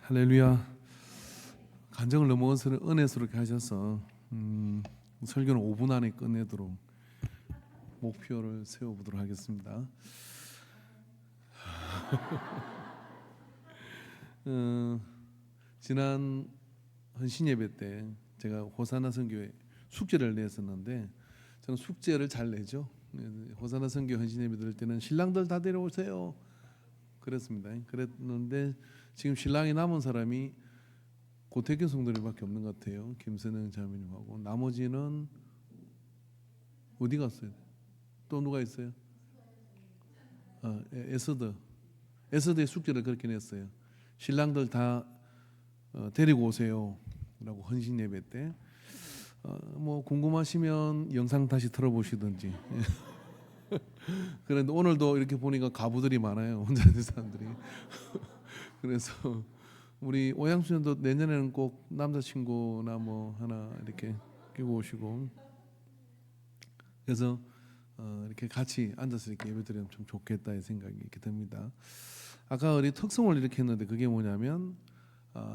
할렐루야. 간증을 너무 은혜스럽게 하셔서 설교는 5분 안에 끝내도록 목표를 세워보도록 하겠습니다. 지난 헌신 예배 때 제가 호사나 선교에 숙제를 냈었는데 저는 숙제를 잘 내죠. 호사나 선교 헌신 예배 드릴 때는 신랑들 다 데려오세요 그랬습니다. 그랬는데 지금 신랑이 남은 사람이 고태균 성도님밖에 없는 것 같아요. 김선영 자매님하고 나머지는 어디 갔어요? 또 누가 있어요? 에스더의 숙제를 그렇게 냈어요. 신랑들 다 데리고 오세요 라고 헌신 예배 때 뭐 궁금하시면 영상 다시 들어보시든지. 그런데 오늘도 이렇게 보니까 가부들이 많아요. 혼자 있는 사람들이. 그래서 우리 오양수님도 내년에는 꼭 남자친구나 뭐 하나 이렇게 끼고 오시고, 그래서 이렇게 같이 앉아서 이렇게 예배드리면 좀 좋겠다 이 생각이 이렇게 듭니다. 아까 우리 특성을 이렇게 했는데 그게 뭐냐면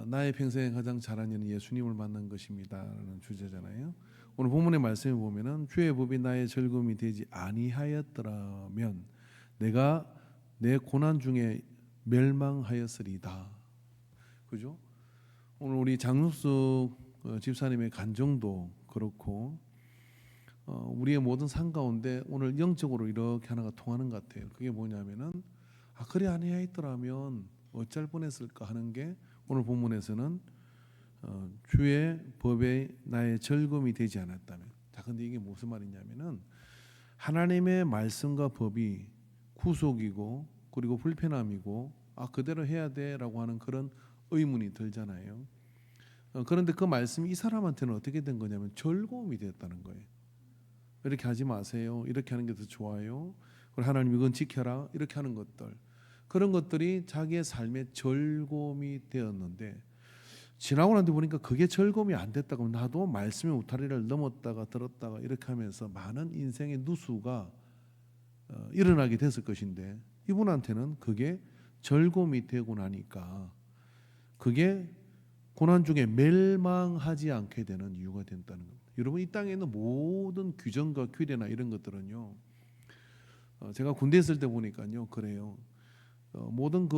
나의 평생에 가장 잘한 일은 예수님을 만난 것입니다라는 주제잖아요. 오늘 본문의 말씀에 보면은 주의 법이 나의 즐거움이 되지 아니하였더라면 내가 내 고난 중에 멸망하였으리다. 그죠? 오늘 우리 장육숙 집사님의 간정도 그렇고 우리의 모든 삶 가운데 오늘 영적으로 이렇게 하나가 통하는 것 같아요. 그게 뭐냐면은 그래 아니하였더라면 어쩔 뻔했을까 하는 게 오늘 본문에서는 주의 법에 나의 즐거움이 되지 않았다면. 자, 근데 이게 무슨 말이냐면은 하나님의 말씀과 법이 구속이고 그리고 불편함이고 그대로 해야 돼라고 하는 그런 의문이 들잖아요. 그런데 그 말씀이 이 사람한테는 어떻게 된 거냐면 즐거움이 됐다는 거예요. 이렇게 하지 마세요. 이렇게 하는 게 더 좋아요. 그리고 하나님 이건 지켜라. 이렇게 하는 것들, 그런 것들이 자기의 삶의 즐거움이 되었는데 지나고 난 뒤 보니까 그게 즐거움이 안 됐다고, 나도 말씀의 울타리를 넘었다가 들었다가 이렇게 하면서 많은 인생의 누수가 일어나게 됐을 것인데 이분한테는 그게 즐거움이 되고 나니까 그게 고난 중에 멸망하지 않게 되는 이유가 된다는 겁니다. 여러분, 이 땅에 있는 모든 규정과 규례나 이런 것들은요, 제가 군대 있을 때 보니까요 그래요. 모든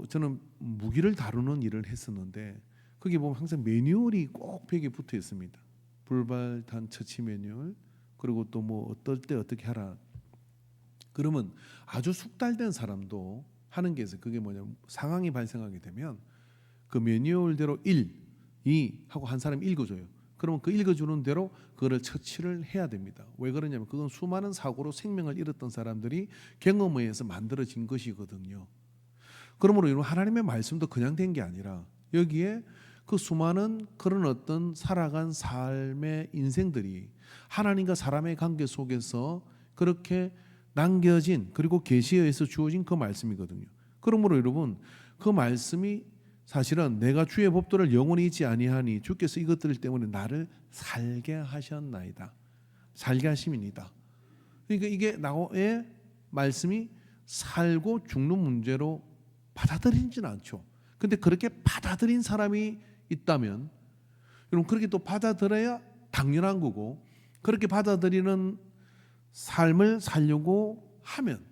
저는 무기를 다루는 일을 했었는데 거기 보면 항상 매뉴얼이 꼭 벽에 붙어 있습니다. 불발탄 처치 매뉴얼, 그리고 또 뭐 어떨 때 어떻게 하라. 그러면 아주 숙달된 사람도 하는 게 있어요. 그게 뭐냐면 상황이 발생하게 되면 그 매뉴얼대로 1, 2 하고 한 사람이 읽어줘요. 그러면 그 읽어주는 대로 그거를 처치를 해야 됩니다. 왜 그러냐면 그건 수많은 사고로 생명을 잃었던 사람들이 경험에 의해서 만들어진 것이거든요. 그러므로 여러분, 하나님의 말씀도 그냥 된 게 아니라 여기에 그 수많은 그런 어떤 살아간 삶의 인생들이 하나님과 사람의 관계 속에서 그렇게 남겨진, 그리고 계시에 의해서 주어진 그 말씀이거든요. 그러므로 여러분, 그 말씀이 사실은 내가 주의 법도를 영원히 잊지 아니하니 주께서 이것들 때문에 나를 살게 하셨나이다. 살게 하심이니다. 그러니까 이게 나의 말씀이 살고 죽는 문제로 받아들이지는 않죠. 근데 그렇게 받아들인 사람이 있다면 여러분, 그렇게 또 받아들여야 당연한 거고, 그렇게 받아들이는 삶을 살려고 하면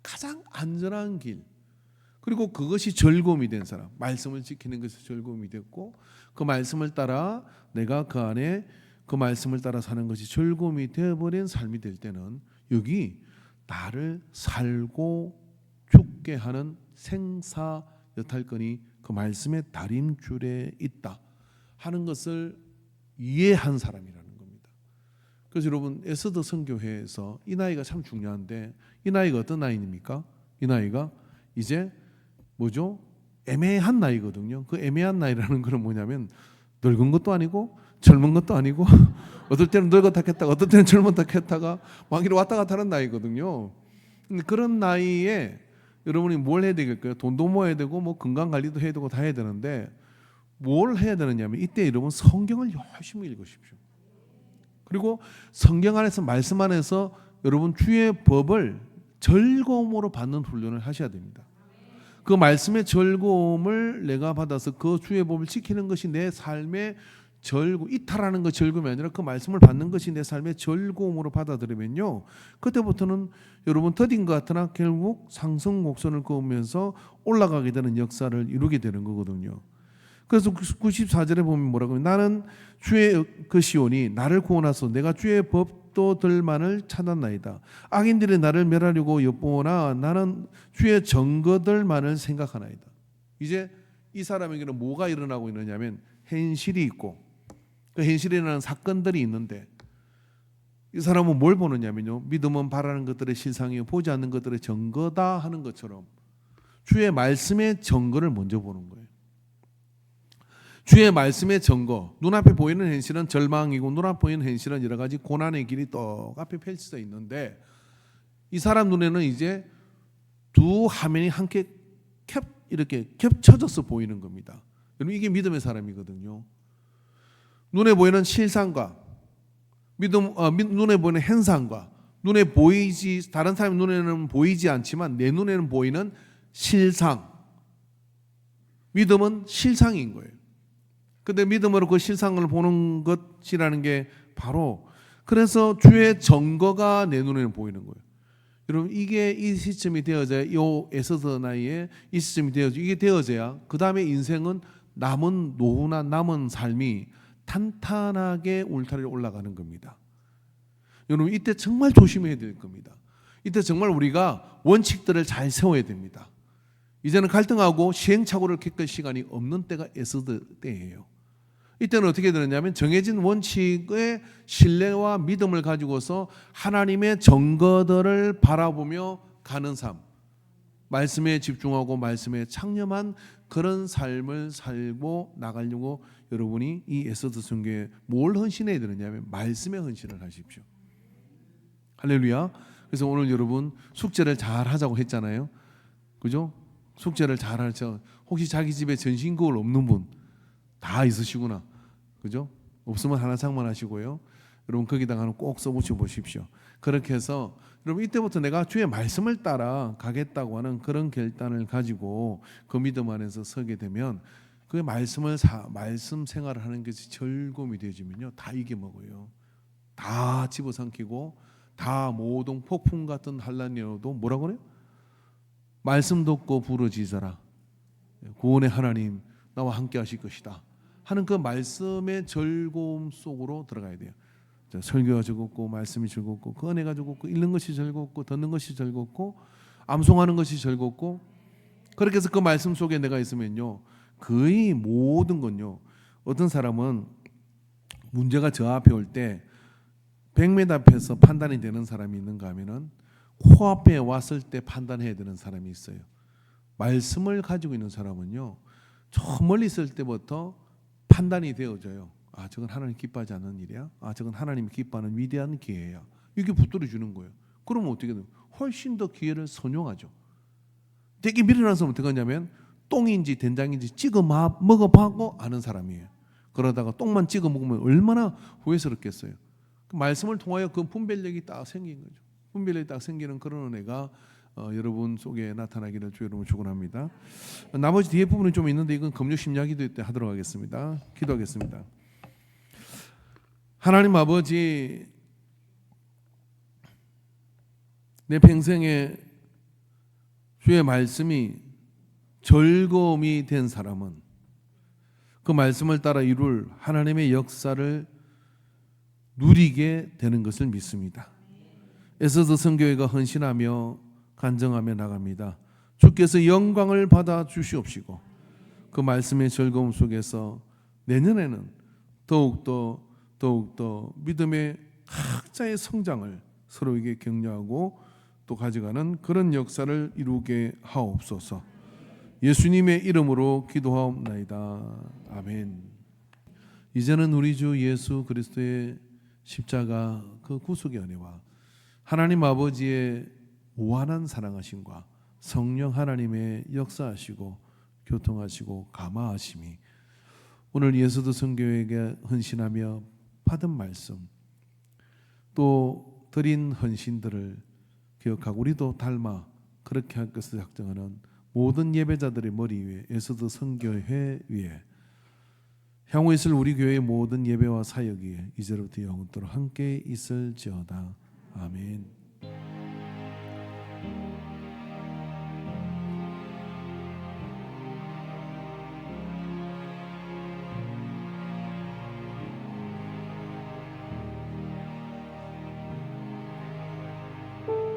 가장 안전한 길, 그리고 그것이 즐거움이 된 사람, 말씀을 지키는 것이 즐거움이 됐고 그 말씀을 따라 내가 그 안에 그 말씀을 따라 사는 것이 즐거움이 되어버린 삶이 될 때는 여기 나를 살고 죽게 하는 생사 여탈권이 그 말씀의 다림줄에 있다 하는 것을 이해한 사람이라는 겁니다. 그래서 여러분, 에스더 선교회에서 이 나이가 참 중요한데 이 나이가 어떤 나이입니까? 이 나이가 이제 뭐죠? 애매한 나이거든요. 그 애매한 나이라는 것은 뭐냐면 늙은 것도 아니고 젊은 것도 아니고 어떨 때는 늙었다 했다가 어떨 때는 젊었다 했다가 막 이렇게 왔다 갔다 하는 나이거든요. 근데 그런 나이에 여러분이 뭘 해야 되겠어요? 돈도 모아야 되고 뭐 건강 관리도 해야 되고 다 해야 되는데 뭘 해야 되느냐면 이때 여러분 성경을 열심히 읽으십시오. 그리고 성경 안에서, 말씀 안에서 여러분 주의 법을 즐거움으로 받는 훈련을 하셔야 됩니다. 그 말씀의 즐거움을 내가 받아서 그 주의 법을 지키는 것이 내 삶의 즐거움, 이탈하는 것 즐거움이 아니라 그 말씀을 받는 것이 내 삶의 즐거움으로 받아들이면요, 그때부터는 여러분 더딘 것 같으나 결국 상승 곡선을 그으면서 올라가게 되는 역사를 이루게 되는 거거든요. 그래서 94절에 보면 뭐라고 하면, 나는 주의 그 시온이 나를 구원하소 내가 주의 법도들만을 찾았나이다. 악인들이 나를 멸하려고 엿보나 나는 주의 증거들만을 생각하나이다. 이제 이 사람에게는 뭐가 일어나고 있느냐면 현실이 있고 그 현실에 일어나는 사건들이 있는데, 이 사람은 뭘 보느냐면요, 믿음은 바라는 것들의 실상이요 보지 않는 것들의 증거다 하는 것처럼 주의 말씀의 증거를 먼저 보는 거예요. 주의 말씀의 증거, 눈앞에 보이는 현실은 절망이고 눈앞에 보이는 현실은 여러 가지 고난의 길이 똑같이 펼쳐져 있는데, 이 사람 눈에는 이제 두 화면이 함께 이렇게 겹쳐져서 보이는 겁니다. 여러분, 이게 믿음의 사람이거든요. 눈에 보이는 실상과 눈에 보이는 현상과 눈에 보이지, 다른 사람 눈에는 보이지 않지만 내 눈에는 보이는 실상, 믿음은 실상인 거예요. 근데 믿음으로 그 실상을 보는 것이라는 게 바로, 그래서 주의 증거가 내 눈에는 보이는 거예요. 여러분, 이게 이 시점이 되어져야, 이 에서더 나이에 이 시점이 되어져, 이게 되어져야 그 다음에 인생은 남은 노후나 남은 삶이 탄탄하게 울타리를 올라가는 겁니다. 여러분, 이때 정말 조심해야 될 겁니다. 이때 정말 우리가 원칙들을 잘 세워야 됩니다. 이제는 갈등하고 시행착오를 겪을 시간이 없는 때가 에서더 때예요. 이때는 어떻게 되느냐면 정해진 원칙의 신뢰와 믿음을 가지고서 하나님의 증거들을 바라보며 가는 삶, 말씀에 집중하고 말씀에 창념한 그런 삶을 살고 나가려고 여러분이 이 에스더 선교에 뭘 헌신해야 되느냐면 말씀에 헌신을 하십시오. 할렐루야. 그래서 오늘 여러분 숙제를 잘 하자고 했잖아요. 그죠? 숙제를 잘 하죠. 혹시 자기 집에 전신거울 없는 분 다 있으시구나. 그죠? 없으면 하나 장만하시고요. 여러분 거기다가 하나 꼭 써붙여 보십시오. 그렇게 해서 여러분 이때부터 내가 주의 말씀을 따라 가겠다고 하는 그런 결단을 가지고 그 믿음 안에서 서게 되면, 그 말씀 생활을 하는 것이 즐거움이 되어지면요, 다 이겨먹어요. 다 집어삼키고 다 모든 폭풍 같은 환난이어도 뭐라고 그래요? 말씀 듣고 부르짖어라. 구원의 하나님 나와 함께 하실 것이다 하는 그 말씀의 즐거움 속으로 들어가야 돼요. 설교가 즐겁고 말씀이 즐겁고 그 은혜가 즐겁고 읽는 것이 즐겁고 듣는 것이 즐겁고 암송하는 것이 즐겁고, 그렇게 해서 그 말씀 속에 내가 있으면요, 거의 모든 건요, 어떤 사람은 문제가 저 앞에 올 때 100m 앞에서 판단이 되는 사람이 있는가 하면은 코앞에 왔을 때 판단해야 되는 사람이 있어요. 말씀을 가지고 있는 사람은요, 저 멀리 있을 때부터 판단이 되어져요. 아, 저건 하나님 기뻐하지 않는 일이야. 아, 저건 하나님이 기뻐하는 위대한 기회야. 이게 붙들어 주는 거예요. 그러면 어떻게 돼요? 훨씬 더 기회를 선용하죠. 되게 미련한 사람은 어떻게 하냐면 똥인지 된장인지 찍어 먹어보고 아는 사람이에요. 그러다가 똥만 찍어 먹으면 얼마나 후회스럽겠어요. 그 말씀을 통하여 그 분별력이 딱 생긴 거죠. 분별력이 딱 생기는 그런 은혜가 여러분 속에 나타나기를 주 여러분 축원합니다. 나머지 뒤에 부분은 좀 있는데 이건 금요 심야기도 때 하도록 하겠습니다. 기도하겠습니다. 하나님 아버지, 내 평생에 주의 말씀이 즐거움이 된 사람은 그 말씀을 따라 이룰 하나님의 역사를 누리게 되는 것을 믿습니다. 에스더 선교회가 헌신하며 간증하며 나갑니다. 주께서 영광을 받아 주시옵시고 그 말씀의 즐거움 속에서 내년에는 더욱더 믿음의 각자의 성장을 서로에게 격려하고 또 가져가는 그런 역사를 이루게 하옵소서. 예수님의 이름으로 기도하옵나이다. 아멘. 이제는 우리 주 예수 그리스도의 십자가 그 구속의 은혜와 하나님 아버지의 무한한 사랑하심과 성령 하나님의 역사하시고 교통하시고 감화하심이 오늘 예수도 선교회에 헌신하며 받은 말씀, 또 드린 헌신들을 기억하고 우리도 닮아 그렇게 할 것을 작정하는 모든 예배자들의 머리 위에 에스더 선교회 위에 향후 있을 우리 교회의 모든 예배와 사역이 이제로부터 영원토록 함께 있을지어다. 아멘.